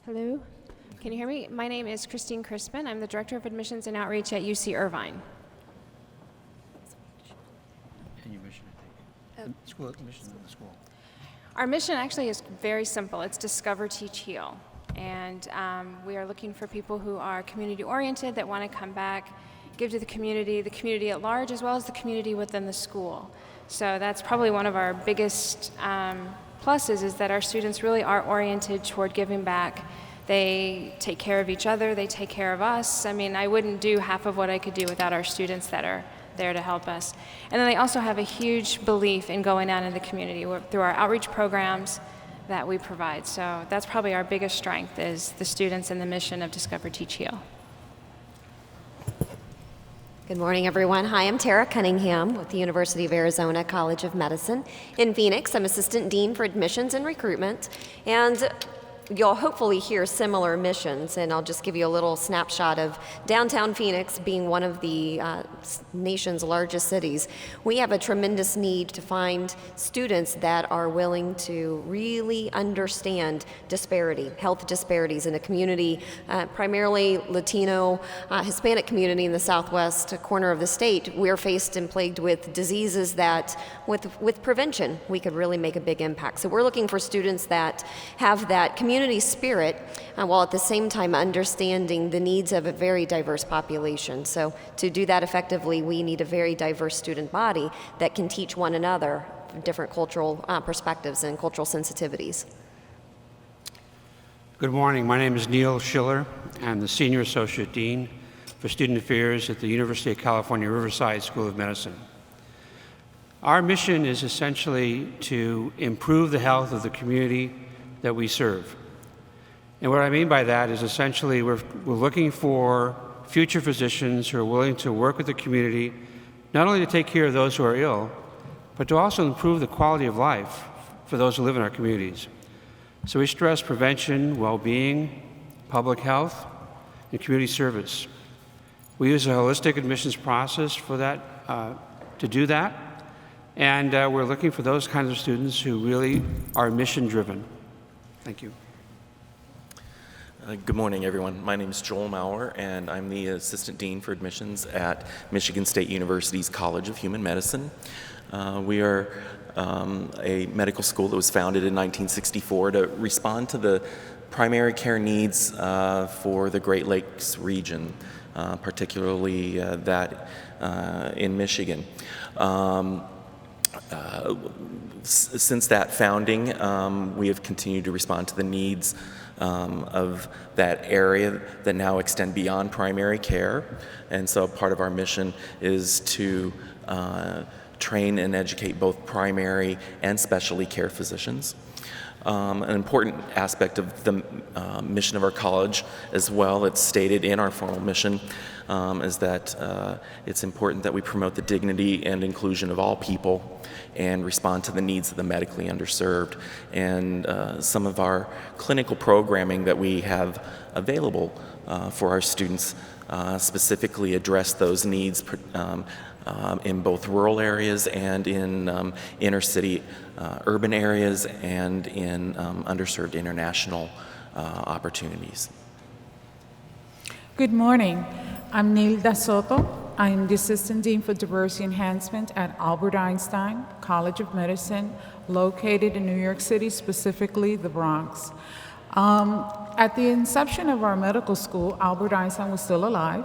Hello, can you hear me? My name is Crispen. I'm the Director of Admissions and Outreach at UC Irvine. And your mission, I think. School mission of the school. Our mission actually is very simple. It's Discover, Teach, Heal. And we are looking for people who are community-oriented, that want to come back, give to the community at large, as well as the community within the school. So that's probably one of our biggest pluses, is that our students really are oriented toward giving back. They take care of each other, they take care of us. I mean, I wouldn't do half of what I could do without our students that are there to help us. And then they also have a huge belief in going out in the community through our outreach programs that we provide. So that's probably our biggest strength, is the students and the mission of Discover, Teach, Heal. Good morning, everyone. Hi, I'm Cunningham with the University of Arizona College of Medicine in Phoenix. I'm Assistant Dean for Admissions and Recruitment, and you'll hopefully hear similar missions, and I'll just give you a little snapshot of downtown Phoenix being one of the nation's largest cities. We have a tremendous need to find students that are willing to really understand disparity, health disparities in a community, primarily Latino, Hispanic community in the southwest corner of the state. We're faced and plagued with diseases that, with prevention, we could really make a big impact. So we're looking for students that have that community spirit, while at the same time understanding the needs of a very diverse population. So to do that effectively, we need a very diverse student body that can teach one another different cultural perspectives and cultural sensitivities. Good morning. My name is Neal Schiller. I'm the Senior Associate Dean for Student Affairs at the University of California, Riverside School of Medicine. Our mission is essentially to improve the health of the community that we serve. And what I mean by that is essentially we're looking for future physicians who are willing to work with the community, not only to take care of those who are ill, but to also improve the quality of life for those who live in our communities. So we stress prevention, well-being, public health, and community service. We use a holistic admissions process for that, to do that, and we're looking for those kinds of students who really are mission-driven. Thank you. Good morning, everyone. My name is Joel Maurer, and I'm the Assistant Dean for Admissions at Michigan State University's College of Human Medicine. We are a medical school that was founded in 1964 to respond to the primary care needs for the Great Lakes region, particularly that in Michigan. Since that founding, we have continued to respond to the needs of that area that now extend beyond primary care. And so part of our mission is to train and educate both primary and specialty care physicians. An important aspect of the mission of our college as well, it's stated in our formal mission, is that it's important that we promote the dignity and inclusion of all people and respond to the needs of the medically underserved. And some of our clinical programming that we have available for our students specifically address those needs in both rural areas and in inner city urban areas and in underserved international opportunities. Good morning. I'm Nilda Soto. I'm the Assistant Dean for Diversity Enhancement at Albert Einstein College of Medicine, located in New York City, specifically the Bronx. At the inception of our medical school, Albert Einstein was still alive,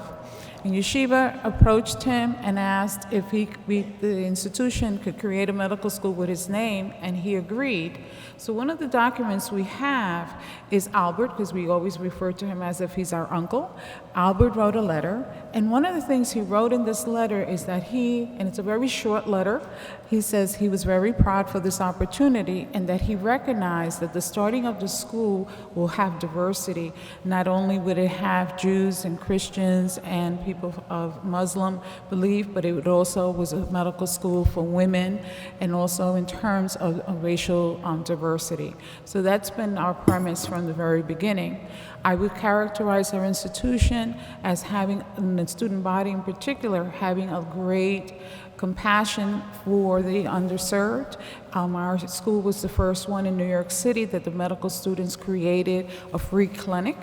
and Yeshiva approached him and asked if the institution could create a medical school with his name, and he agreed. So one of the documents we have is Albert, because we always refer to him as if he's our uncle. Albert wrote a letter, and one of the things he wrote in this letter is that and it's a very short letter, he says he was very proud for this opportunity and that he recognized that the starting of the school will have diversity. Not only would it have Jews and Christians and people of Muslim belief, but it would also was a medical school for women and also in terms of racial diversity. So that's been our premise from the very beginning. I would characterize our institution as having, and the student body in particular, having a great compassion for the underserved. Our school was the first one in New York City that the medical students created a free clinic,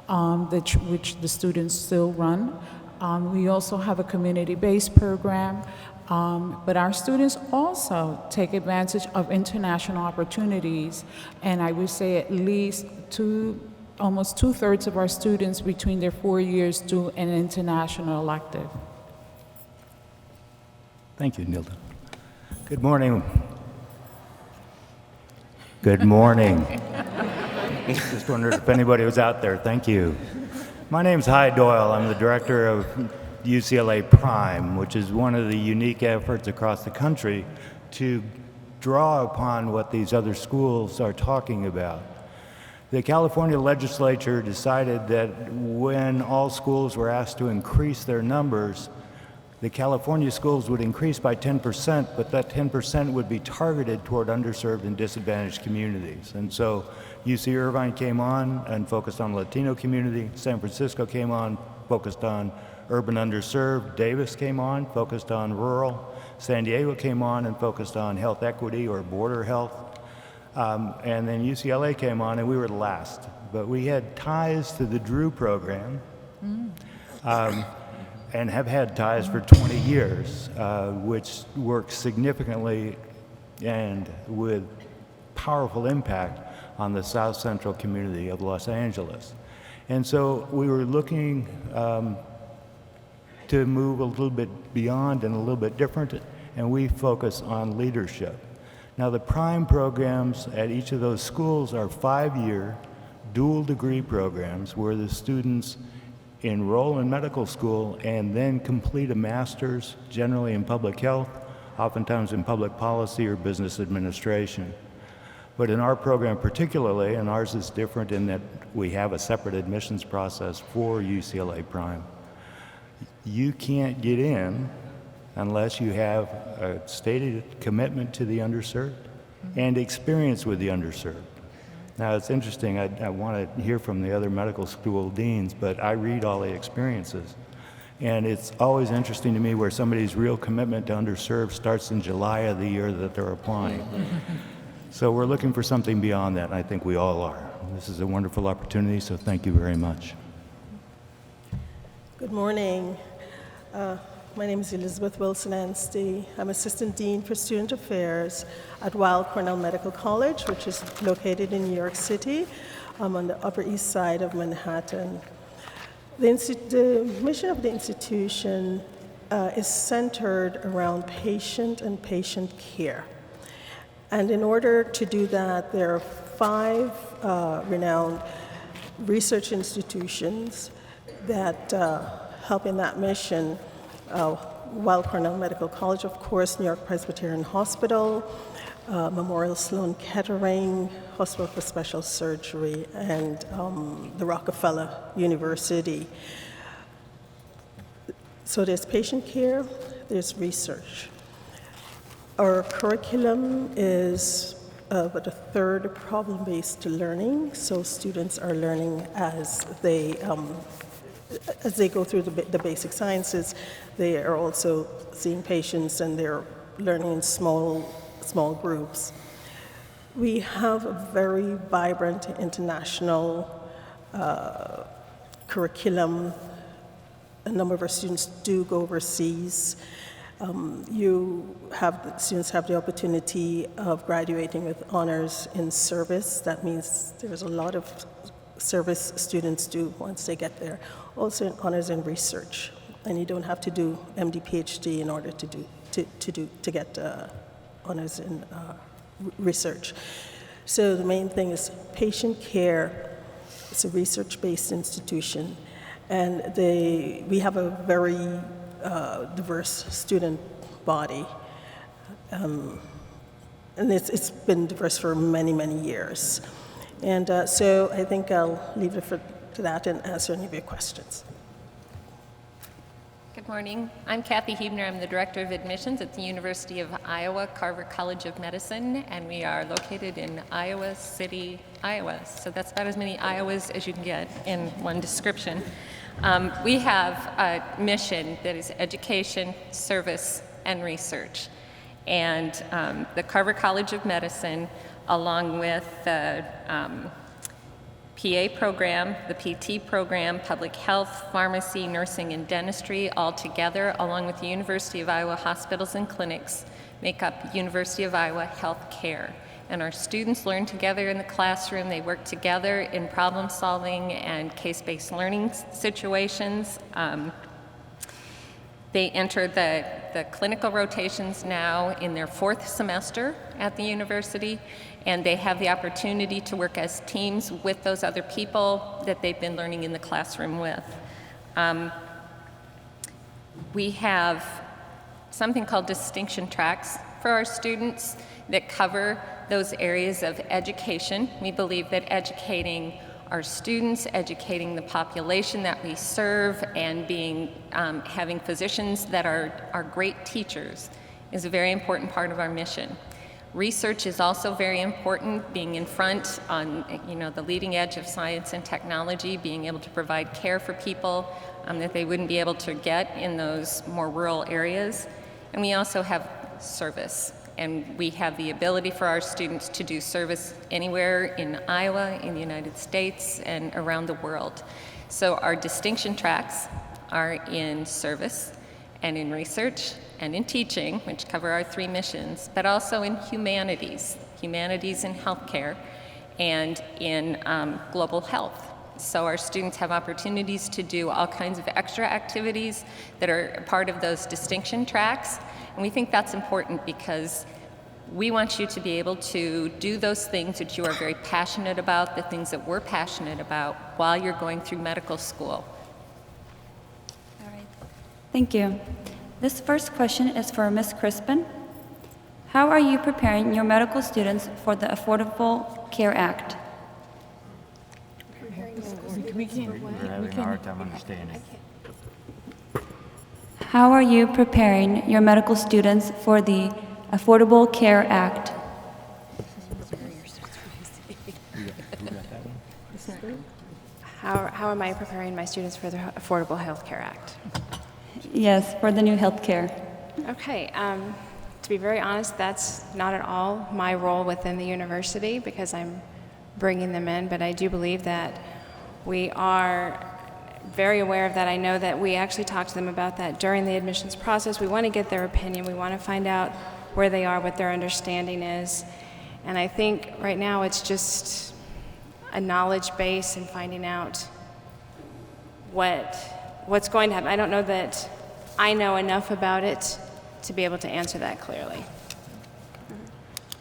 which the students still run. We also have a community-based program, but our students also take advantage of international opportunities, and I would say at least almost 2/3 of our students between their 4 years do an international elective. Thank you, Nilda. Good morning. Good morning. Just wondered if anybody was out there. Thank you. My name's Doyle. I'm the director of UCLA Prime, which is one of the unique efforts across the country to draw upon what these other schools are talking about. The California legislature decided that when all schools were asked to increase their numbers, the California schools would increase by 10%, but that 10% would be targeted toward underserved and disadvantaged communities. And so UC Irvine came on and focused on the Latino community. San Francisco came on, focused on urban underserved. Davis came on, focused on rural. San Diego came on and focused on health equity or border health. And then UCLA came on, and we were the last. But we had ties to the Drew program. And have had ties for 20 years, which works significantly and with powerful impact on the South Central community of Los Angeles. And so we were looking to move a little bit beyond and a little bit different, and we focus on leadership. Now, the Prime programs at each of those schools are 5-year dual degree programs where the students enroll in medical school and then complete a master's, generally in public health, oftentimes in public policy or business administration. But in our program particularly, and ours is different in that we have a separate admissions process for UCLA Prime, you can't get in unless you have a stated commitment to the underserved and experience with the underserved. Now, it's interesting, I want to hear from the other medical school deans, but I read all the experiences. And it's always interesting to me where somebody's real commitment to underserved starts in July of the year that they're applying. So we're looking for something beyond that, and I think we all are. This is a wonderful opportunity, so thank you very much. Good morning. My name is Elizabeth Wilson-Anstey. I'm Assistant Dean for Student Affairs at Weill Cornell Medical College, which is located in New York City. I'm on the Upper East Side of Manhattan. The mission of the institution is centered around patient and patient care. And in order to do that, there are 5 renowned research institutions that help in that mission. Weill Cornell Medical College, of course, New York Presbyterian Hospital, Memorial Sloan Kettering, Hospital for Special Surgery, and the Rockefeller University. So there's patient care, there's research. Our curriculum is about a third problem-based learning, so students are learning as they go through the basic sciences. They are also seeing patients, and they're learning in small groups. We have a very vibrant international curriculum. A number of our students do go overseas. Students have the opportunity of graduating with honors in service. That means there's a lot of service students do once they get there. Also in honors in research, and you don't have to do MD, Ph.D. in order to get honors in research. So the main thing is patient care. It's a research-based institution, and we have a very diverse student body, and it's been diverse for many, many years. And so I think I'll leave it to that and answer any of your questions. Good morning. I'm Kathy Huebner. I'm the Director of Admissions at the University of Iowa, Carver College of Medicine, and we are located in Iowa City, Iowa. So that's about as many Iowas as you can get in one description. We have a mission that is education, service, and research. And the Carver College of Medicine, along with the PA program, the PT program, public health, pharmacy, nursing, and dentistry, all together, along with the University of Iowa hospitals and clinics, make up University of Iowa Health Care. And our students learn together in the classroom. They work together in problem solving and case-based learning situations. They enter the clinical rotations now in their 4th semester at the university, and they have the opportunity to work as teams with those other people that they've been learning in the classroom with. We have something called distinction tracks for our students that cover those areas of education. We believe that educating our students, educating the population that we serve, and having physicians that are great teachers is a very important part of our mission. Research is also very important, being in front on the leading edge of science and technology, being able to provide care for people that they wouldn't be able to get in those more rural areas. And we also have service. And we have the ability for our students to do service anywhere in Iowa, in the United States, and around the world. So our distinction tracks are in service and in research and in teaching, which cover our 3 missions, but also in humanities and healthcare, and in global health. So our students have opportunities to do all kinds of extra activities that are part of those distinction tracks. And we think that's important because we want you to be able to do those things that you are very passionate about, the things that we're passionate about, while you're going through medical school. All right. Thank you. This first question is for Ms. Crispen. How are you preparing your medical students for the Affordable Care Act? We're having a hard time understanding. How are you preparing your medical students for the Affordable Care Act? How am I preparing my students for the Affordable Health Care Act? Yes, for the new health care. Okay, to be very honest, that's not at all my role within the university because I'm bringing them in, but I do believe that we are very aware of that. I know that we actually talked to them about that during the admissions process. We want to get their opinion. We want to find out where they are, what their understanding is. And I think right now it's just a knowledge base and finding out what's going to happen. I don't know that I know enough about it to be able to answer that clearly.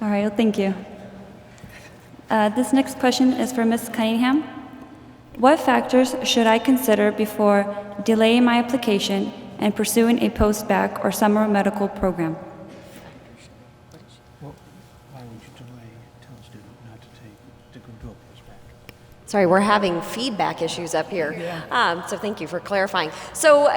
All right, well, thank you. This next question is for Ms. Cunningham. What factors should I consider before delaying my application and pursuing a post-bac or summer medical program? Well, why would you delay, tell a student not to go do a post-bac? Sorry, we're having feedback issues up here. Yeah. So thank you for clarifying. So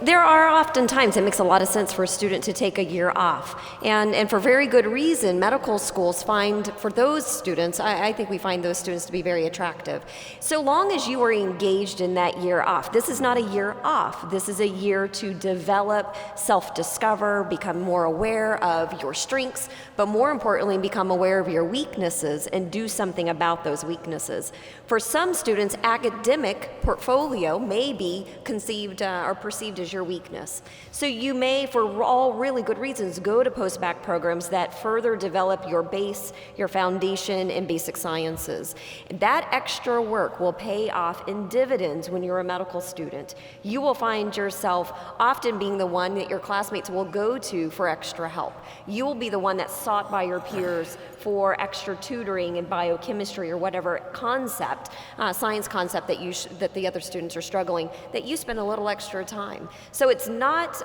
there are often times it makes a lot of sense for a student to take a year off. And for very good reason, medical schools find, for those students, I think we find those students to be very attractive. So long as you are engaged in that year off, this is not a year off. This is a year to develop, self-discover, become more aware of your strengths, but more importantly, become aware of your weaknesses and do something about those weaknesses. For some students, academic portfolio may be conceived or perceived as your weakness. So you may, for all really good reasons, go to post-bac programs that further develop your base, your foundation in basic sciences. That extra work will pay off in dividends when you're a medical student. You will find yourself often being the one that your classmates will go to for extra help. You will be the one that's sought by your peers for extra tutoring in biochemistry or whatever concept, science concept that the other students are struggling, that you spend a little extra time. So it's not,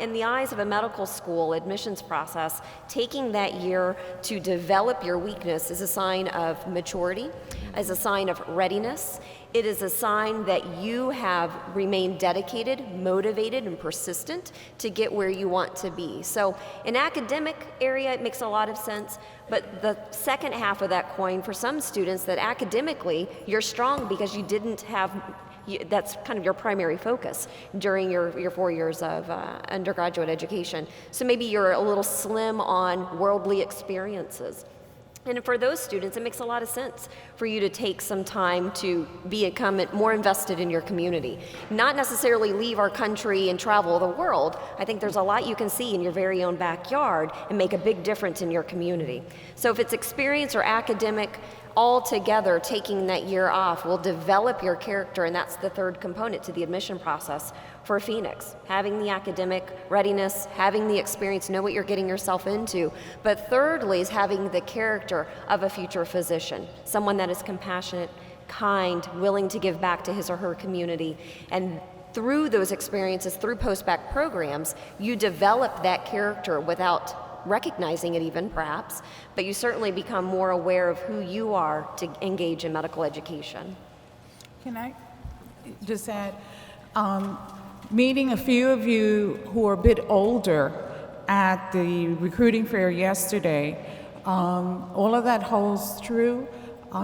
in the eyes of a medical school admissions process, taking that year to develop your weakness is a sign of maturity as a sign of readiness. It is a sign that you have remained dedicated, motivated, and persistent to get where you want to be. So in academic area, it makes a lot of sense, but the second half of that coin for some students, that academically you're strong because you didn't have, that's kind of your primary focus during your 4 years of undergraduate education. So maybe you're a little slim on worldly experiences. And for those students, it makes a lot of sense for you to take some time to become more invested in your community. Not necessarily leave our country and travel the world. I think there's a lot you can see in your very own backyard and make a big difference in your community. So if it's experience or academic, all together, taking that year off will develop your character, and that's the third component to the admission process for Phoenix. Having the academic readiness, having the experience, know what you're getting yourself into. But thirdly is having the character of a future physician, someone that is compassionate, kind, willing to give back to his or her community. And through those experiences, through post-bac programs, you develop that character without recognizing it even, perhaps, but you certainly become more aware of who you are to engage in medical education. Can I just add, meeting a few of you who are a bit older at the recruiting fair yesterday, all of that holds true.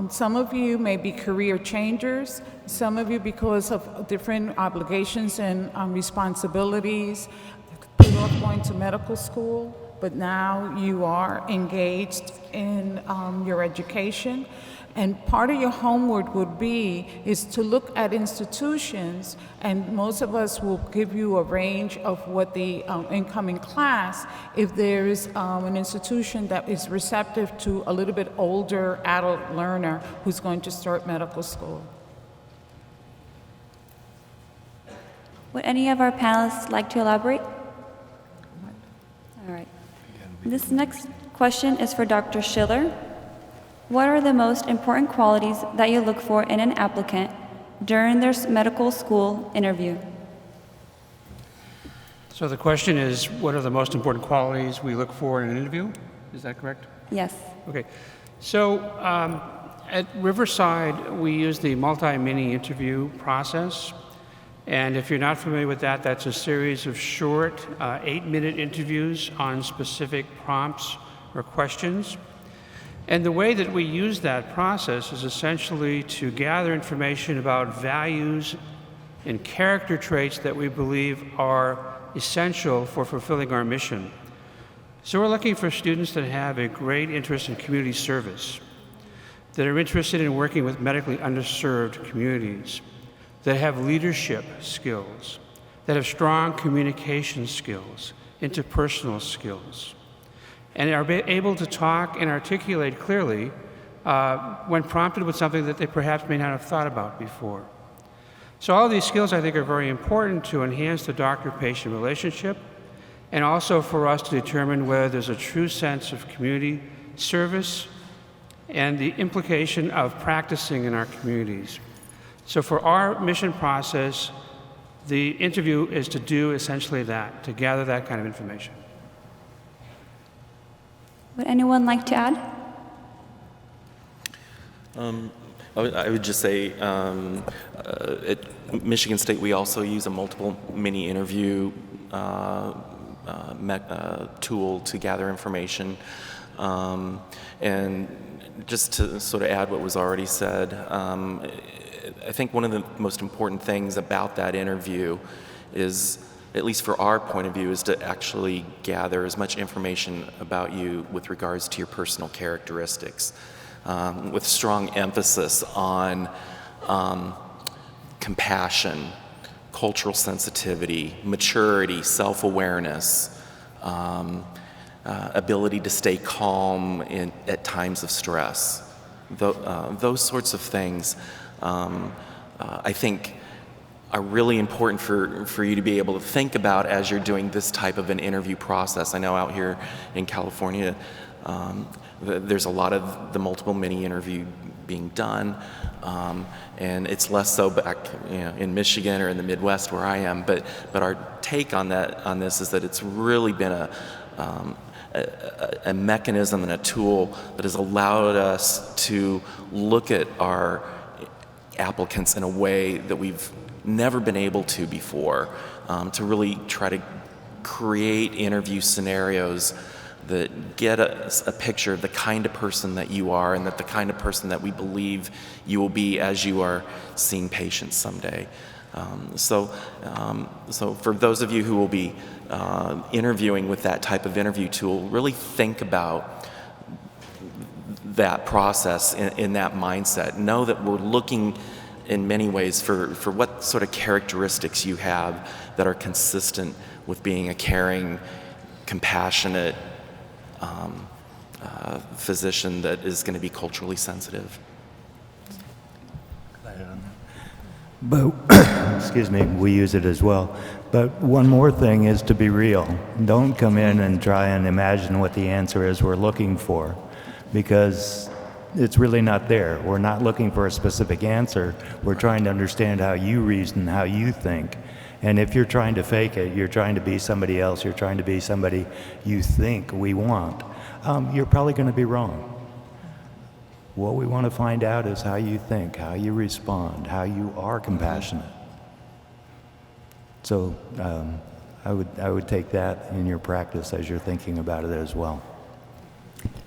Some of you may be career changers, some of you because of different obligations and responsibilities, put off going to medical school, but now you are engaged in your education. And part of your homework would be is to look at institutions, and most of us will give you a range of what the incoming class, if there is an institution that is receptive to a little bit older adult learner who's going to start medical school. Would any of our panelists like to elaborate? All right. This next question is for Dr. Schiller. What are the most important qualities that you look for in an applicant during their medical school interview? So the question is, what are the most important qualities we look for in an interview? Is that correct? Yes. Okay. So at Riverside, we use the multi-mini interview process. And if you're not familiar with that, that's a series of short 8-minute interviews on specific prompts or questions. And the way that we use that process is essentially to gather information about values and character traits that we believe are essential for fulfilling our mission. So we're looking for students that have a great interest in community service, that are interested in working with medically underserved communities, that have leadership skills, that have strong communication skills, interpersonal skills, and are able to talk and articulate clearly when prompted with something that they perhaps may not have thought about before. So all of these skills, I think, are very important to enhance the doctor-patient relationship, and also for us to determine whether there's a true sense of community service and the implication of practicing in our communities. So for our mission process, the interview is to do essentially that, to gather that kind of information. Would anyone like to add? I would just say at Michigan State, we also use a multiple mini interview tool to gather information. And just to sort of add what was already said, I think one of the most important things about that interview is, at least for our point of view, is to actually gather as much information about you with regards to your personal characteristics, with strong emphasis on compassion, cultural sensitivity, maturity, self-awareness, ability to stay calm at times of stress. Those sorts of things, I think, are really important for you to be able to think about as you're doing this type of an interview process. I know out here in California, there's a lot of the multiple mini interview being done. And it's less so back, in Michigan or in the Midwest where I am. But our take on this is that it's really been a mechanism and a tool that has allowed us to look at our applicants in a way that we've never been able to before, to really try to create interview scenarios that get a picture of the kind of person that you are and that the kind of person that we believe you will be as you are seeing patients someday. So for those of you who will be interviewing with that type of interview tool, really think about that process in that mindset. Know that we're looking in many ways for what sort of characteristics you have that are consistent with being a caring, compassionate physician that is going to be culturally sensitive. But, excuse me, we use it as well. But one more thing is to be real. Don't come in and try and imagine what the answer is we're looking for, because it's really not there. We're not looking for a specific answer. We're trying to understand how you reason, how you think. And if you're trying to fake it, you're trying to be somebody else, you're trying to be somebody you think we want, you're probably going to be wrong. What we want to find out is how you think, how you respond, how you are compassionate. So I would take that in your practice as you're thinking about it as well.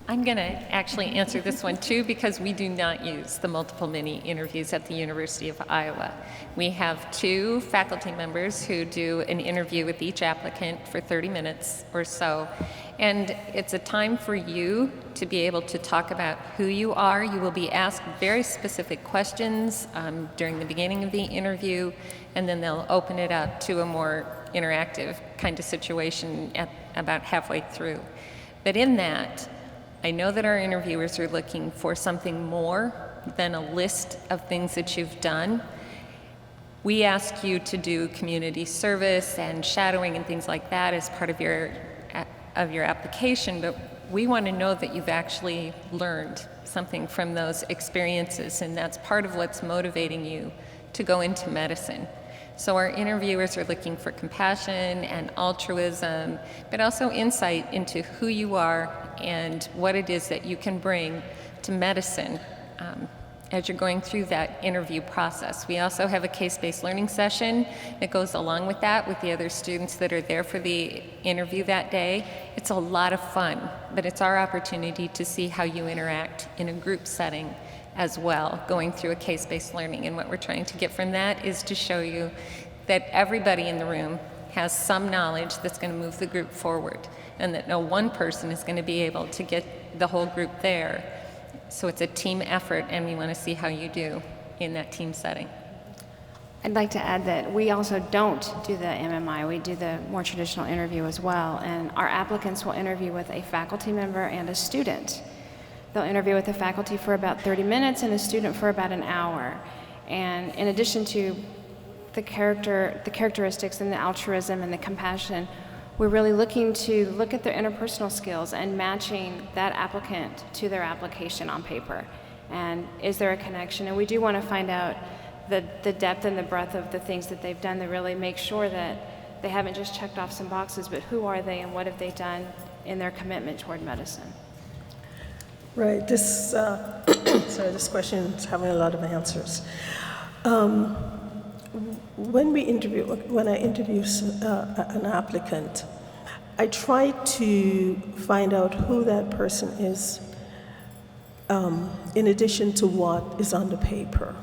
I'm going to actually answer this one too, because we do not use the multiple mini interviews at the University of Iowa. We have 2 faculty members who do an interview with each applicant for 30 minutes or so. And it's a time for you to be able to talk about who you are. You will be asked very specific questions during the beginning of the interview, and then they'll open it up to a more interactive kind of situation about halfway through. But in that, I know that our interviewers are looking for something more than a list of things that you've done. We ask you to do community service and shadowing and things like that as part of your application, but we want to know that you've actually learned something from those experiences, and that's part of what's motivating you to go into medicine. So our interviewers are looking for compassion and altruism, but also insight into who you are and what it is that you can bring to medicine as you're going through that interview process. We also have a case-based learning session that goes along with that with the other students that are there for the interview that day. It's a lot of fun, but it's our opportunity to see how you interact in a group setting as well, going through a case-based learning. And what we're trying to get from that is to show you that everybody in the room has some knowledge that's going to move the group forward, and that no one person is going to be able to get the whole group there. So it's a team effort, and we want to see how you do in that team setting. I'd like to add that we also don't do the MMI. We do the more traditional interview as well, and our applicants will interview with a faculty member and a student. They'll interview with the faculty for about 30 minutes and a student for about an hour. And in addition to the characteristics and the altruism and the compassion, we're really looking to look at their interpersonal skills and matching that applicant to their application on paper. And is there a connection? And we do want to find out the depth and the breadth of the things that they've done to really make sure that they haven't just checked off some boxes, but who are they and what have they done in their commitment toward medicine? Right. This this question is having a lot of answers. When I interview an applicant, I try to find out who that person is, in addition to what is on the paper.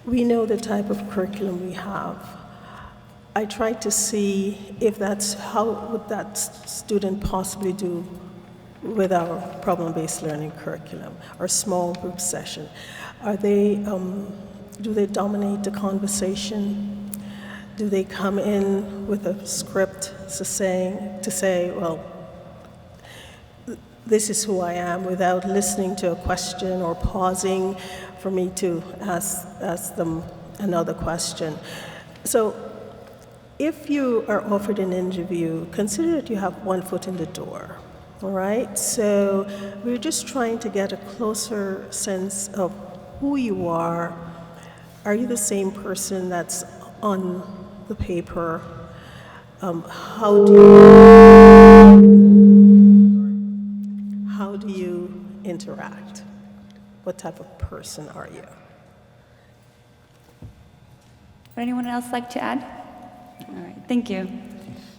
We know the type of curriculum we have. I try to see if how would that student possibly do with our problem-based learning curriculum, our small group session. Do they dominate the conversation? Do they come in with a script to say, well, this is who I am, without listening to a question or pausing for me to ask them another question? So if you are offered an interview, consider that you have one foot in the door, All right, so we're just trying to get a closer sense of who you are. Are you the same person that's on the paper? How do you interact? What type of person are you? Would anyone else like to add? All right, thank you.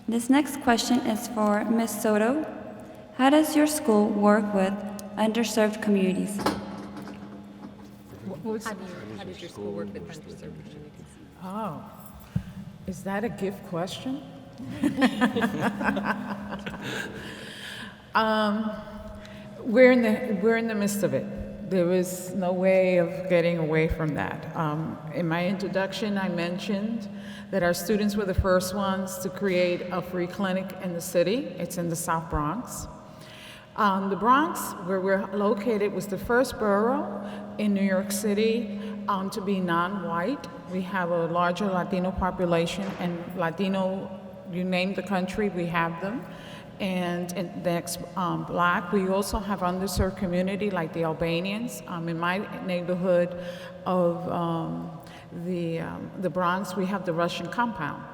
This next question is for Ms. Soto. How does your school work with underserved communities? How does your school work with underserved communities? Oh, is that a gift question? We're in the midst of it. There was no way of getting away from that. In my introduction, I mentioned that our students were the first ones to create a free clinic in the city. It's in the South Bronx. The Bronx, where we're located, was the first borough in New York City to be non-white. We have a larger Latino population, and Latino, you name the country, we have them. And next, Black. We also have underserved community like the Albanians. In my neighborhood of the Bronx, we have the Russian compound.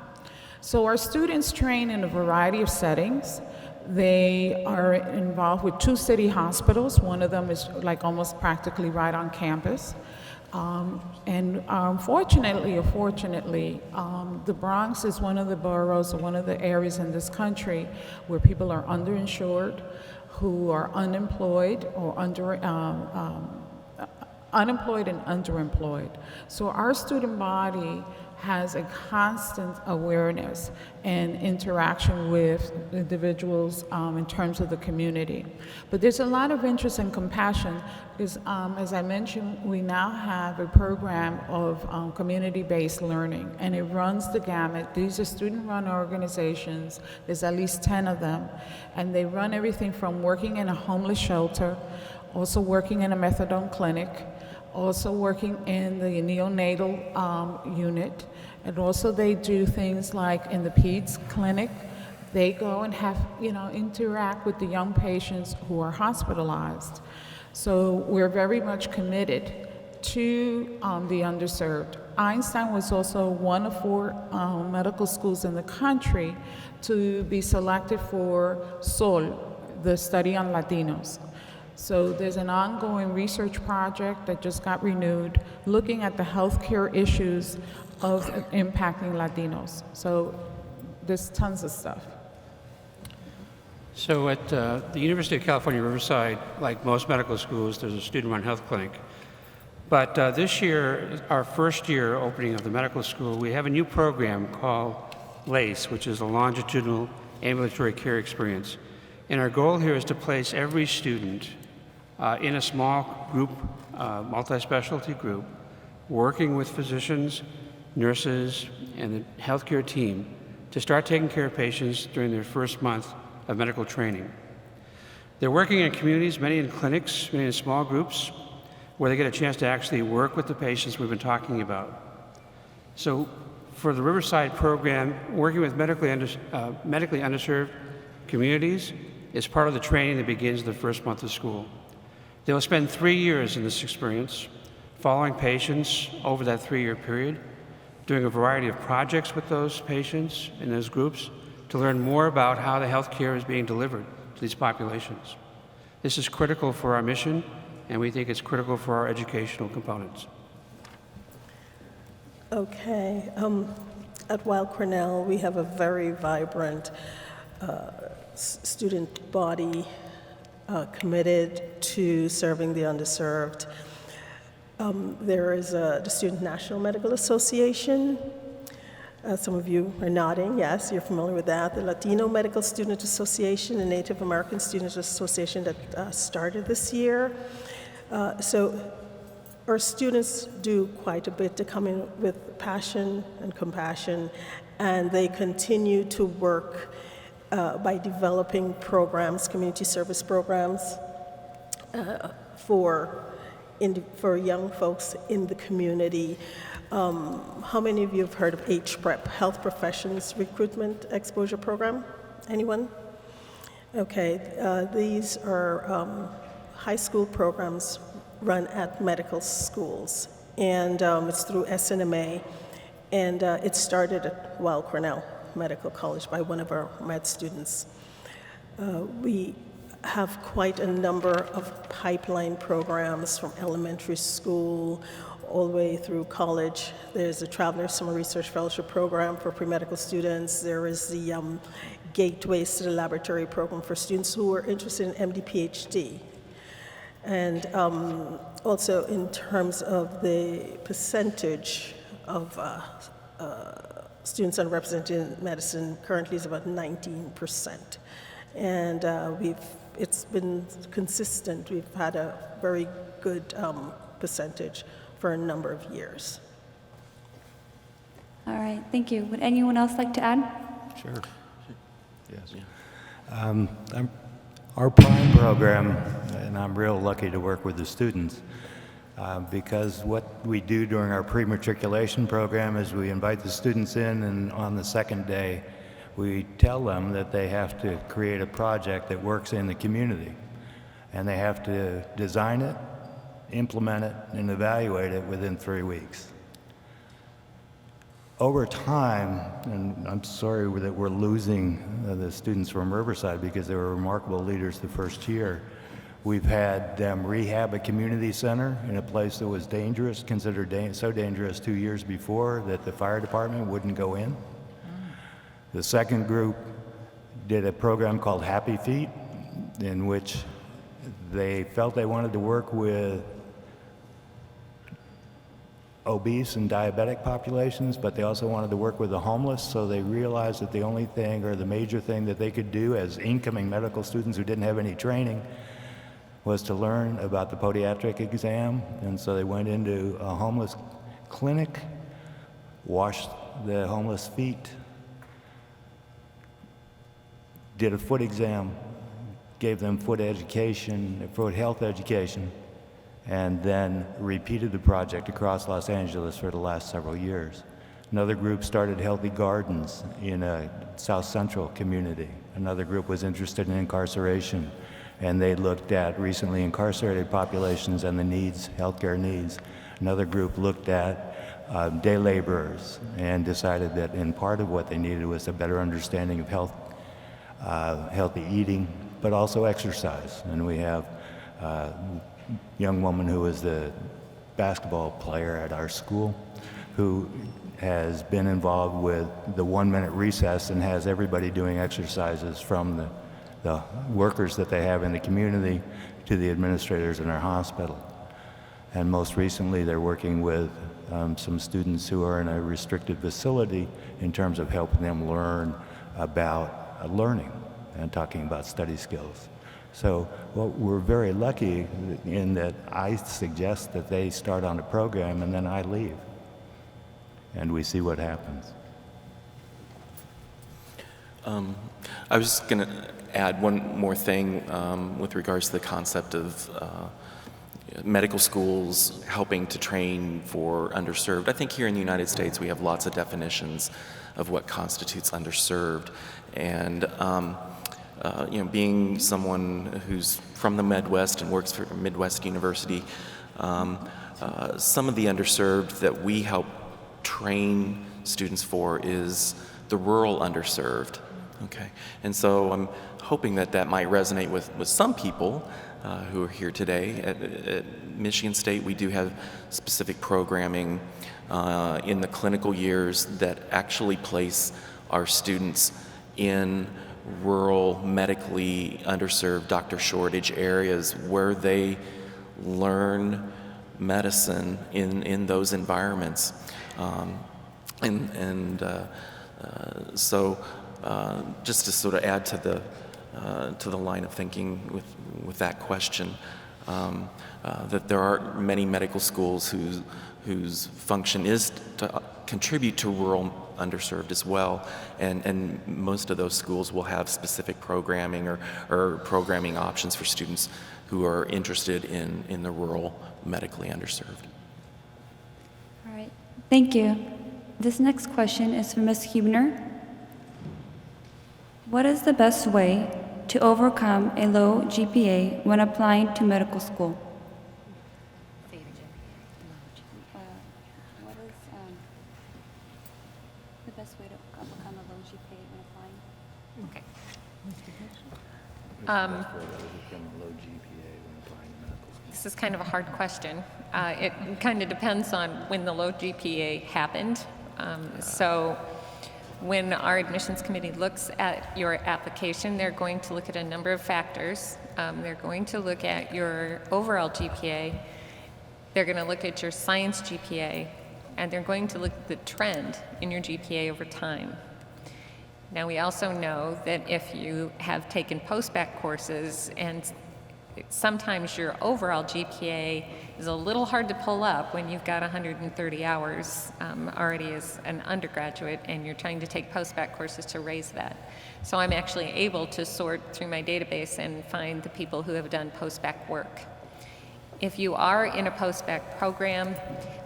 So our students train in a variety of settings. They are involved with 2 city hospitals. One of them is like almost practically right on campus. Unfortunately or fortunately, the Bronx is one of the boroughs or one of the areas in this country where people are underinsured, who are unemployed or unemployed and underemployed. So our student body has a constant awareness and interaction with individuals in terms of the community. But there's a lot of interest and compassion because, as I mentioned, we now have a program of community-based learning, and it runs the gamut. These are student-run organizations. There's at least 10 of them, and they run everything from working in a homeless shelter, also working in a methadone clinic, also working in the neonatal unit, and also they do things like in the peds clinic, they go and have, interact with the young patients who are hospitalized. So we're very much committed to the underserved. Einstein was also one of 4 medical schools in the country to be selected for SOL, the study on Latinos. So there's an ongoing research project that just got renewed looking at the healthcare issues of impacting Latinos. So there's tons of stuff. So at the University of California, Riverside, like most medical schools, there's a student-run health clinic. But this year, our first year opening of the medical school, we have a new program called LACE, which is a longitudinal ambulatory care experience. And our goal here is to place every student in a small group, multi-specialty group, working with physicians, nurses, and the healthcare team to start taking care of patients during their first month of medical training. They're working in communities, many in clinics, many in small groups, where they get a chance to actually work with the patients we've been talking about. So for the Riverside program, working with medically underserved communities is part of the training that begins the first month of school. They will spend 3 years in this experience, following patients over that 3-year period, doing a variety of projects with those patients in those groups to learn more about how the health care is being delivered to these populations. This is critical for our mission, and we think it's critical for our educational components. Okay. At Weill Cornell, we have a very vibrant student body committed to serving the underserved. There is the Student National Medical Association. Some of you are nodding, yes, you're familiar with that. The Latino Medical Student Association, the Native American Student Association that started this year. So our students do quite a bit to come in with passion and compassion, and they continue to work by developing programs, community service programs for young folks in the community. How many of you have heard of HPREP, Health Professions Recruitment Exposure Program? Anyone? Okay, these are high school programs run at medical schools, and it's through SNMA, and it started at Weill Cornell Medical College by one of our med students. We have quite a number of pipeline programs from elementary school all the way through college. There's a Traveler Summer Research Fellowship Program for pre-medical students. There is the Gateways to the Laboratory program for students who are interested in MD, Ph.D. And also in terms of the percentage of students underrepresented in medicine, currently is about 19%. And it's been consistent. We've had a very good percentage for a number of years. All right, thank you. Would anyone else like to add? Sure. Yes. Our prime program, and I'm real lucky to work with the students, because what we do during our pre-matriculation program is we invite the students in, and on the second day, we tell them that they have to create a project that works in the community. And they have to design it, implement it, and evaluate it within 3 weeks. Over time, and I'm sorry that we're losing the students from Riverside because they were remarkable leaders the first year, we've had them rehab a community center in a place that was dangerous, considered so dangerous 2 years before that the fire department wouldn't go in. The second group did a program called Happy Feet, in which they felt they wanted to work with obese and diabetic populations, but they also wanted to work with the homeless, so they realized that the only thing, or the major thing that they could do as incoming medical students who didn't have any training, was to learn about the podiatric exam. And so they went into a homeless clinic, washed the homeless feet, did a foot exam, gave them foot education, foot health education, and then repeated the project across Los Angeles for the last several years. Another group started Healthy Gardens in a South Central community. Another group was interested in incarceration, and they looked at recently incarcerated populations and the needs, healthcare needs. Another group looked at day laborers and decided that in part of what they needed was a better understanding of health, healthy eating, but also exercise. And we have a young woman who is the basketball player at our school who has been involved with the 1-minute recess and has everybody doing exercises from the workers that they have in the community to the administrators in our hospital. And most recently, they're working with some students who are in a restricted facility in terms of helping them learn about learning and talking about study skills. So we're very lucky in that I suggest that they start on a program and then I leave. And we see what happens. I was going to add one more thing with regards to the concept of medical schools helping to train for underserved. I think here in the United States we have lots of definitions of what constitutes underserved. And being someone who's from the Midwest and works for Midwest University, some of the underserved that we help train students for is the rural underserved. Okay, and so I'm hoping that that might resonate with some people who are here today. At Michigan State, we do have specific programming in the clinical years that actually place our students in rural, medically underserved, doctor shortage areas where they learn medicine in those environments. So just to sort of add to the line of thinking with that question, that there are many medical schools whose function is to contribute to rural underserved as well, and most of those schools will have specific programming or programming options for students who are interested in the rural, medically underserved. All right, thank you. This next question is from Ms. Huebner. What is the best way to overcome a low GPA when applying to medical school? What is the best way to overcome a low GPA when applying? Okay. This is kind of a hard question. It kind of depends on when the low GPA happened. So when our admissions committee looks at your application, they're going to look at a number of factors. They're going to look at your overall GPA. They're going to look at your science GPA, and they're going to look at the trend in your GPA over time. Now, we also know that if you have taken post-bac courses, and sometimes your overall GPA is a little hard to pull up when you've got 130 hours already as an undergraduate and you're trying to take post-bac courses to raise that. So I'm actually able to sort through my database and find the people who have done post-bac work. If you are in a post-bac program,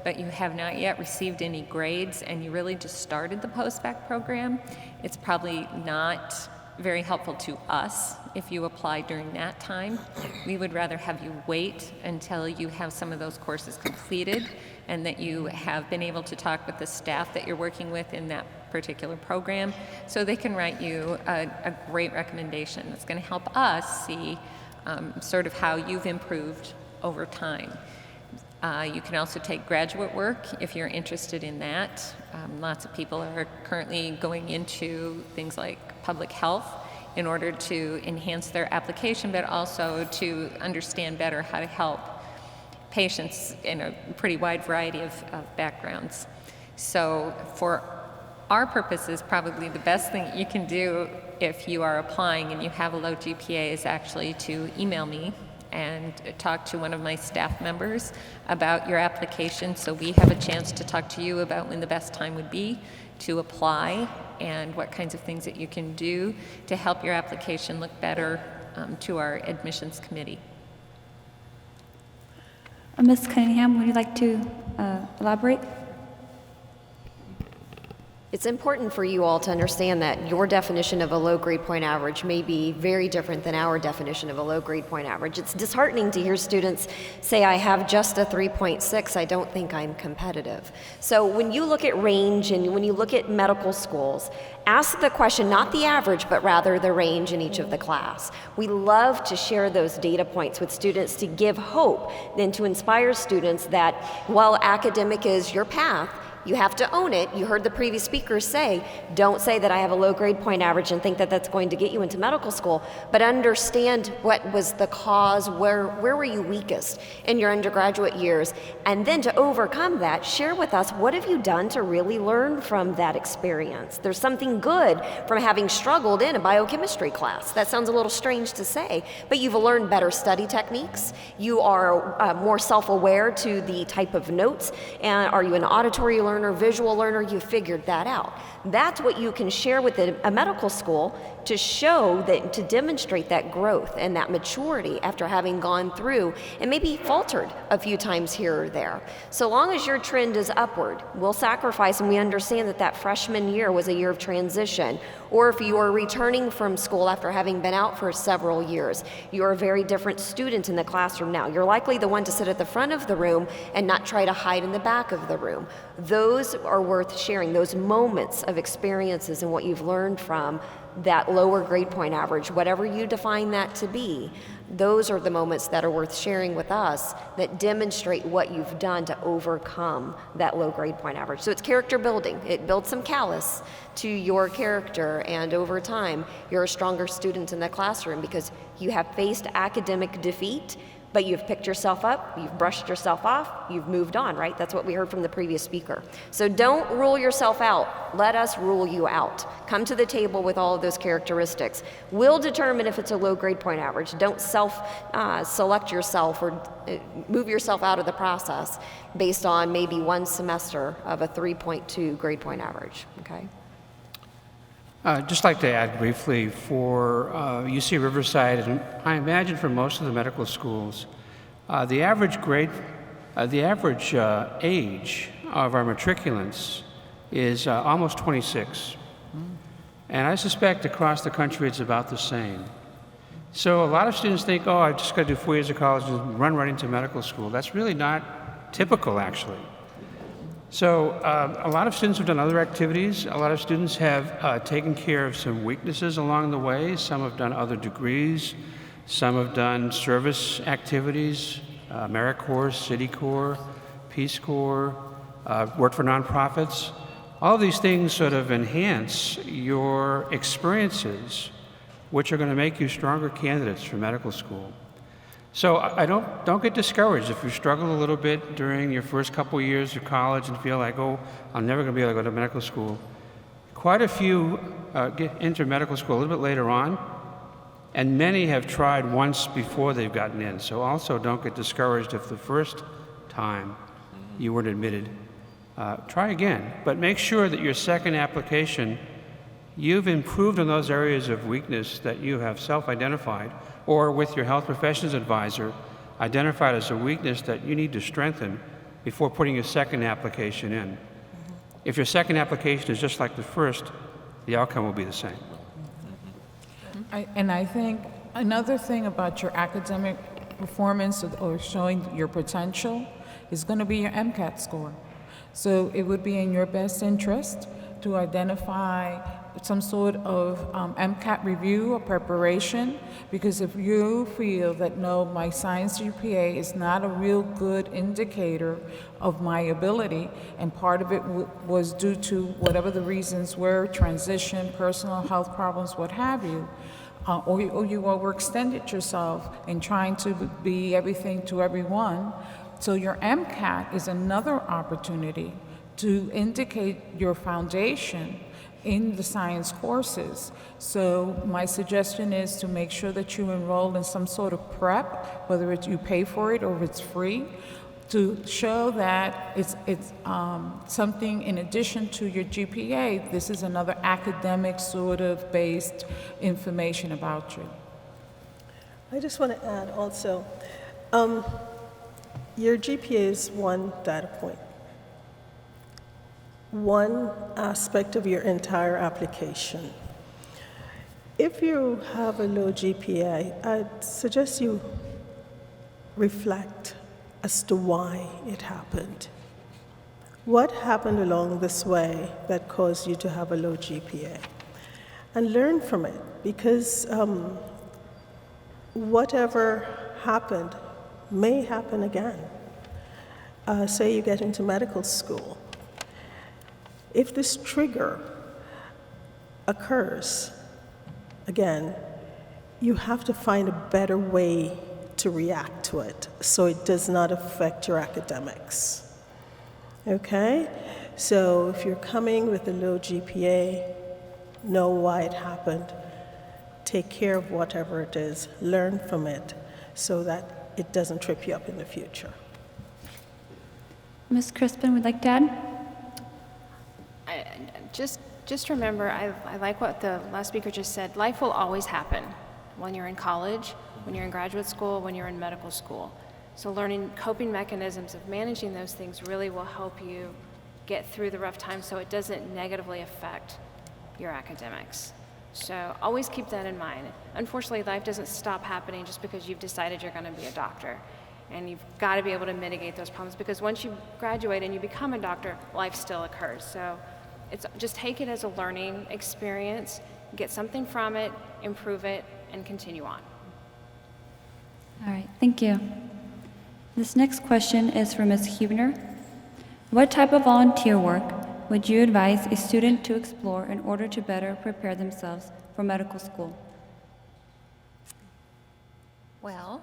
but you have not yet received any grades and you really just started the post-bac program, it's probably not very helpful to us if you apply during that time. We would rather have you wait until you have some of those courses completed and that you have been able to talk with the staff that you're working with in that particular program so they can write you a great recommendation. It's going to help us see sort of how you've improved over time. You can also take graduate work if you're interested in that. Lots of people are currently going into things like public health in order to enhance their application, but also to understand better how to help patients in a pretty wide variety of backgrounds. So for our purposes, probably the best thing you can do if you are applying and you have a low GPA is actually to email me and talk to one of my staff members about your application so we have a chance to talk to you about when the best time would be to apply and what kinds of things that you can do to help your application look better to our admissions committee. Ms. Cunningham, would you like to elaborate? It's important for you all to understand that your definition of a low grade point average may be very different than our definition of a low grade point average. It's disheartening to hear students say, I have just a 3.6, I don't think I'm competitive. So when you look at range and when you look at medical schools, ask the question, not the average, but rather the range in each of the class. We love to share those data points with students to give hope and to inspire students that while academic is your path, you have to own it. You heard the previous speakers say, don't say that I have a low grade point average and think that that's going to get you into medical school, but understand what was the cause, where were you weakest in your undergraduate years, and then to overcome that, share with us what have you done to really learn from that experience. There's something good from having struggled in a biochemistry class. That sounds a little strange to say, but you've learned better study techniques. You are more self-aware to the type of notes, and are you an auditory learner, visual learner? You figured that out. That's what you can share with a medical school to show that, to demonstrate that growth and that maturity after having gone through and maybe faltered a few times here or there. So long as your trend is upward, we'll sacrifice, and we understand that that freshman year was a year of transition. Or if you are returning from school after having been out for several years, you're a very different student in the classroom now. You're likely the one to sit at the front of the room and not try to hide in the back of the room. Those are worth sharing, those moments of experiences and what you've learned from that lower grade point average, whatever you define that to be. Those are the moments that are worth sharing with us that demonstrate what you've done to overcome that low grade point average. So it's character building. It builds some callus to your character, and over time, you're a stronger student in the classroom because you have faced academic defeat, but you've picked yourself up, you've brushed yourself off, you've moved on, right? That's what we heard from the previous speaker. So don't rule yourself out. Let us rule you out. Come to the table with all of those characteristics. We'll determine if it's a low grade point average. Don't select yourself or move yourself out of the process based on maybe one semester of a 3.2 grade point average, okay? Just like to add briefly for UC Riverside, and I imagine for most of the medical schools, the average age of our matriculants is almost 26. And I suspect across the country it's about the same. So a lot of students think, oh, I've just got to do 4 years of college and run right into medical school. That's really not typical, actually. So a lot of students have done other activities. A lot of students have taken care of some weaknesses along the way. Some have done other degrees. Some have done service activities, AmeriCorps, City Corps, Peace Corps, worked for nonprofits. All of these things sort of enhance your experiences, which are going to make you stronger candidates for medical school. So don't get discouraged if you struggle a little bit during your first couple of years of college and feel like, oh, I'm never going to be able to go to medical school. Quite a few get into medical school a little bit later on, and many have tried once before they've gotten in. So also don't get discouraged if the first time you weren't admitted. Try again, but make sure that your second application, you've improved in those areas of weakness that you have self-identified, or with your health professions advisor, identified as a weakness that you need to strengthen before putting your second application in. If your second application is just like the first, the outcome will be the same. I think another thing about your academic performance or showing your potential is going to be your MCAT score. So it would be in your best interest to identify some sort of MCAT review or preparation, because if you feel that, no, my science GPA is not a real good indicator of my ability, and part of it was due to whatever the reasons were, transition, personal health problems, what have you, or you overextended yourself in trying to be everything to everyone. So your MCAT is another opportunity to indicate your foundation in the science courses. So my suggestion is to make sure that you enroll in some sort of prep, whether it's you pay for it or if it's free, to show that it's something in addition to your GPA. This is another academic sort of based information about you. I just want to add also, your GPA is one data point, one aspect of your entire application. If you have a low GPA, I'd suggest you reflect as to why it happened. What happened along this way that caused you to have a low GPA? And learn from it, because whatever happened may happen again. Say you get into medical school. If this trigger occurs again, you have to find a better way to react to it so it does not affect your academics. Okay? So if you're coming with a low GPA, know why it happened, take care of whatever it is, learn from it so that it doesn't trip you up in the future. Ms. Crispen would like to add? Just remember, I like what the last speaker just said. Life will always happen when you're in college, when you're in graduate school, when you're in medical school. So learning coping mechanisms of managing those things really will help you get through the rough times so it doesn't negatively affect your academics. So always keep that in mind. Unfortunately, life doesn't stop happening just because you've decided you're going to be a doctor. And you've got to be able to mitigate those problems, because once you graduate and you become a doctor, life still occurs. So just take it as a learning experience, get something from it, improve it, and continue on. All right, thank you. This next question is for Ms. Huebner. What type of volunteer work would you advise a student to explore in order to better prepare themselves for medical school? Well,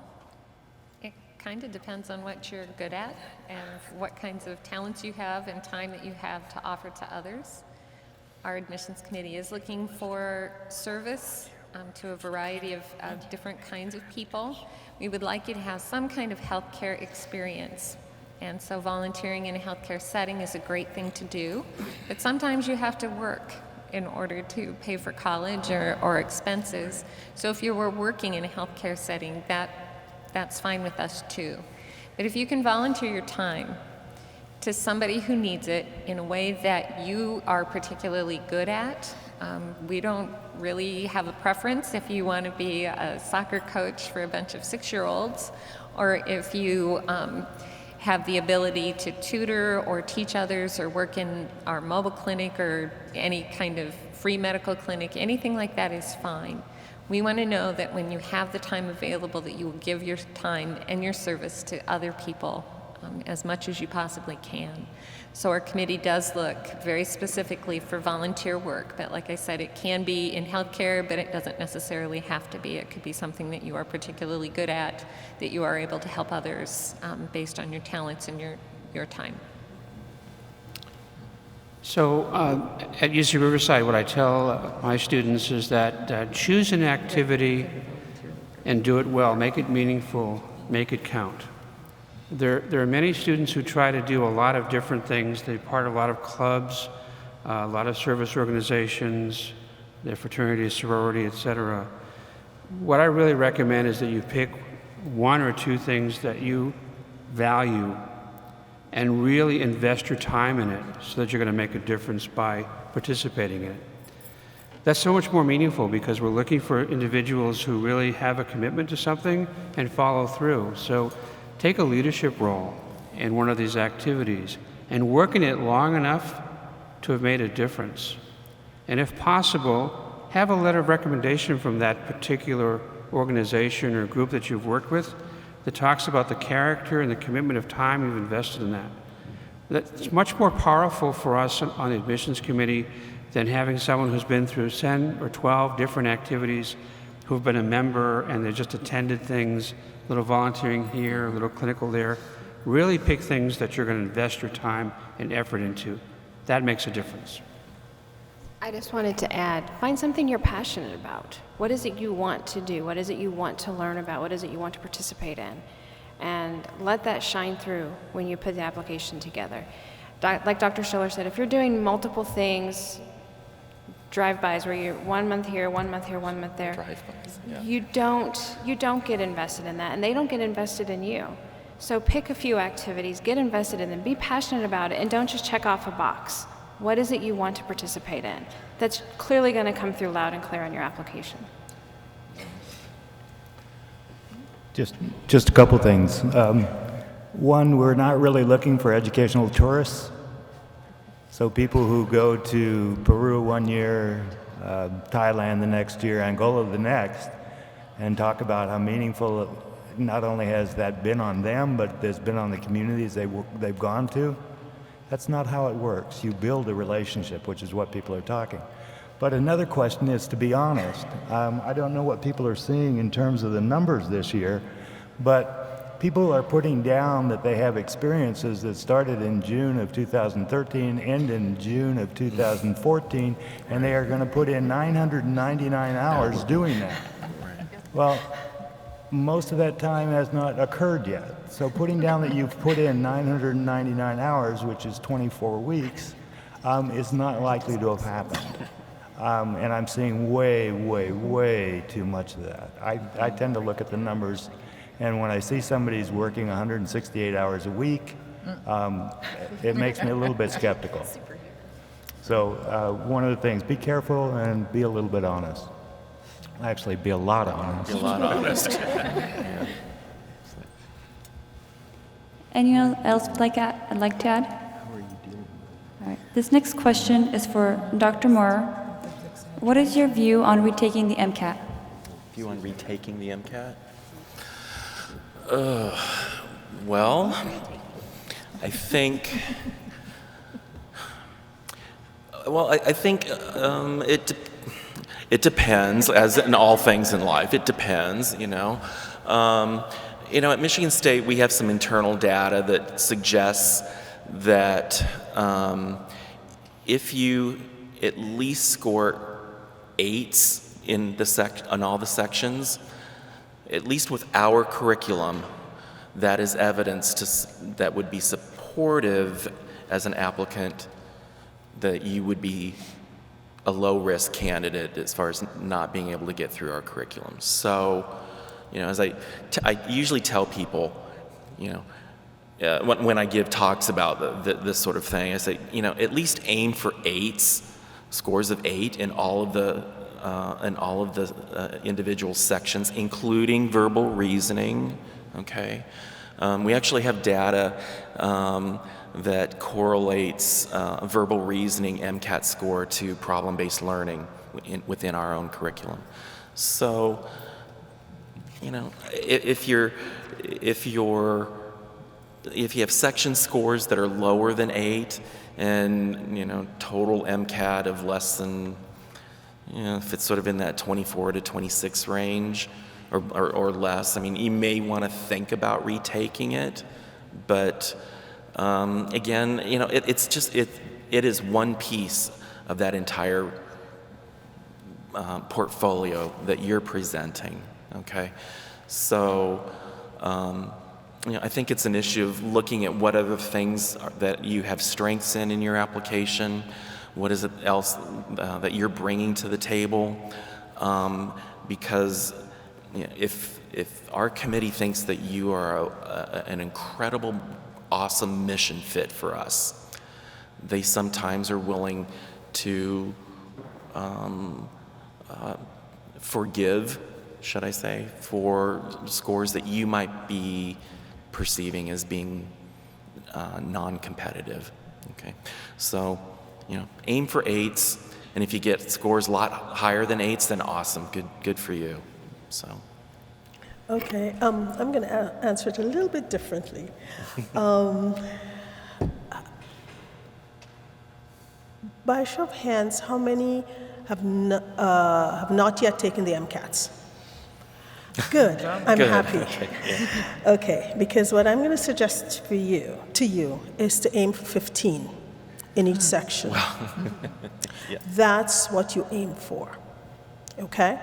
it kind of depends on what you're good at and what kinds of talents you have and time that you have to offer to others. Our admissions committee is looking for service to a variety of different kinds of people. We would like you to have some kind of healthcare experience. And so volunteering in a healthcare setting is a great thing to do. But sometimes you have to work in order to pay for college or expenses. So if you were working in a healthcare setting, that's fine with us too. But if you can volunteer your time to somebody who needs it in a way that you are particularly good at, We don't really have a preference if you want to be a soccer coach for a bunch of 6-year-olds, or if you have the ability to tutor or teach others or work in our mobile clinic or any kind of free medical clinic. Anything like that is fine. We want to know that when you have the time available, that you will give your time and your service to other people as much as you possibly can. So our committee does look very specifically for volunteer work, but like I said, it can be in healthcare, but it doesn't necessarily have to be. It could be something that you are particularly good at, that you are able to help others based on your talents and your time. So at UC Riverside, what I tell my students is that choose an activity and do it well. Make it meaningful, make it count. There are many students who try to do a lot of different things. They're part of a lot of clubs, a lot of service organizations, their fraternity, sorority, etc. What I really recommend is that you pick 1 or 2 things that you value and really invest your time in it so that you're going to make a difference by participating in it. That's so much more meaningful because we're looking for individuals who really have a commitment to something and follow through. So take a leadership role in one of these activities and work in it long enough to have made a difference. And if possible, have a letter of recommendation from that particular organization or group that you've worked with that talks about the character and the commitment of time you've invested in that. That's much more powerful for us on the admissions committee than having someone who's been through 10 or 12 different activities, who've been a member and they just attended things, a little volunteering here, a little clinical there. Really pick things that you're going to invest your time and effort into. That makes a difference. I just wanted to add, find something you're passionate about. What is it you want to do? What is it you want to learn about? What is it you want to participate in? And let that shine through when you put the application together. Like Dr. Schiller said, if you're doing multiple things, drive-bys where you're 1 month here, 1 month here, 1 month there, Drive-bys, yeah. you don't get invested in that, and they don't get invested in you. So pick a few activities, get invested in them, be passionate about it, and don't just check off a box. What is it you want to participate in? That's clearly going to come through loud and clear on your application. Just a couple things. One, we're not really looking for educational tourists. So people who go to Peru 1 year, Thailand the next year, Angola the next, and talk about how meaningful not only has that been on them, but it's been on the communities they've gone to. That's not how it works. You build a relationship, which is what people are talking. But another question is, to be honest, I don't know what people are seeing in terms of the numbers this year, but people are putting down that they have experiences that started in June of 2013, end in June of 2014, and they are going to put in 999 hours doing that. Well, most of that time has not occurred yet. So putting down that you've put in 999 hours, which is 24 weeks, is not likely to have happened. And I'm seeing way, way, way too much of that. I tend to look at the numbers, and when I see somebody's working 168 hours a week, it makes me a little bit skeptical. So one of the things, be careful and be a little bit honest. Actually, be a lot honest. Be a lot honest. Yeah. Anyone else would like to add? All right. This next question is for Dr. Maurer. What is your view on retaking the MCAT? View on retaking the MCAT? Well, I think. It depends, as in all things in life. It depends, you know. At Michigan State, we have some internal data that suggests that if you at least score 8s on all the sections, at least with our curriculum, that is evidence that would be supportive as an applicant that you would be a low-risk candidate as far as not being able to get through our curriculum. So, as I usually tell people, when I give talks about this sort of thing, I say, at least aim for 8s scores of 8 in all of the individual sections, including verbal reasoning. Okay, we actually have data that correlates verbal reasoning MCAT score to problem-based learning within our own curriculum. So, you know, if you have section scores that are lower than 8, and you know total MCAT of less than, you know, if it's sort of in that 24 to 26 range or less, I mean, you may want to think about retaking it, but again, you know, it is one piece of that entire portfolio that you're presenting. Okay, so you know, I think it's an issue of looking at what other things that you have strengths in your application, what is it else that you're bringing to the table, because you know, if our committee thinks that you are an incredible, awesome mission fit for us, they sometimes are willing to forgive, should I say, for scores that you might be perceiving as being non-competitive. Okay, so you know, aim for 8s, and if you get scores a lot higher than 8s, then awesome, good for you. So. Okay, I'm going to answer it a little bit differently. By show of hands, how many have not yet taken the MCATs? Good, I'm happy. Okay, because what I'm going to suggest to you is to aim for 15 in each section. Yeah. That's what you aim for, okay?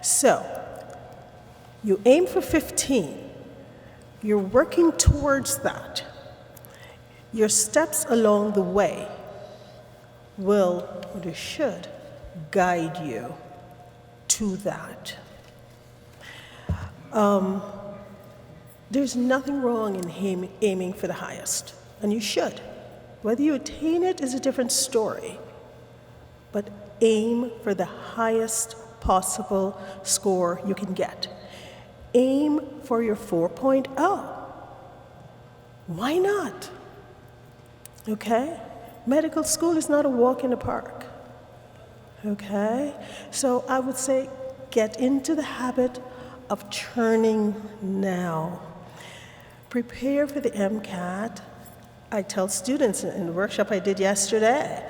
So, you aim for 15. You're working towards that. Your steps along the way will, or they should, guide you to that. There's nothing wrong in aiming for the highest, and you should. Whether you attain it is a different story, but aim for the highest possible score you can get. Aim for your 4.0. Why not? Okay? Medical school is not a walk in the park. Okay? So I would say get into the habit of churning now. Prepare for the MCAT. I tell students in the workshop I did yesterday,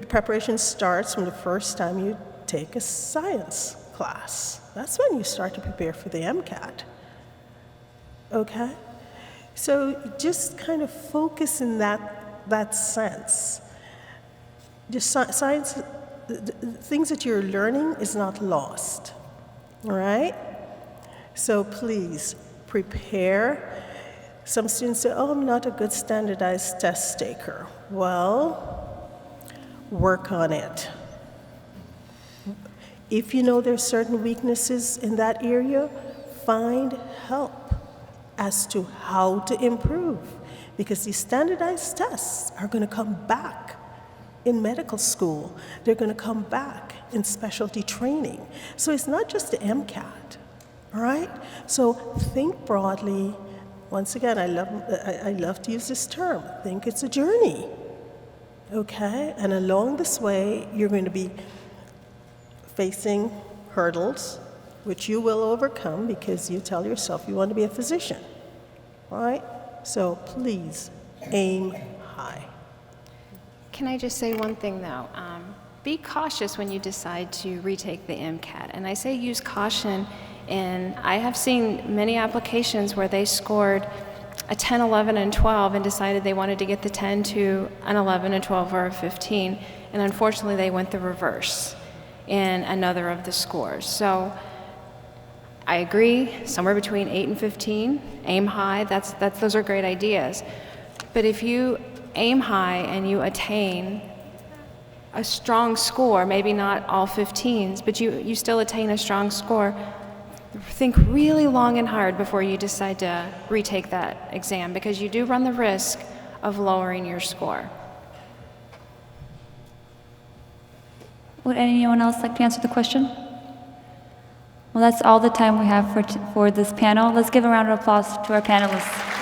preparation starts from the first time you take a science class. That's when you start to prepare for the MCAT. Okay? So just kind of focus in that sense. Just science, the things that you're learning is not lost. All right? So please prepare. Some students say, oh, I'm not a good standardized test taker. Well, work on it. If you know there's certain weaknesses in that area, find help as to how to improve. Because these standardized tests are going to come back in medical school. They're going to come back in specialty training. So it's not just the MCAT, all right? So think broadly. Once again, I love to use this term. Think it's a journey, okay? And along this way, you're going to be facing hurdles, which you will overcome because you tell yourself you want to be a physician, all right? So please, aim high. Can I just say one thing, though? Be cautious when you decide to retake the MCAT. And I say use caution, and I have seen many applications where they scored a 10, 11, and 12 and decided they wanted to get the 10 to an 11, a 12, or a 15, and unfortunately they went the reverse in another of the scores. So I agree, somewhere between 8 and 15, aim high, those are great ideas. But if you aim high and you attain a strong score, maybe not all 15s, but you still attain a strong score, think really long and hard before you decide to retake that exam, because you do run the risk of lowering your score. Would anyone else like to answer the question? Well, that's all the time we have for this panel. Let's give a round of applause to our panelists.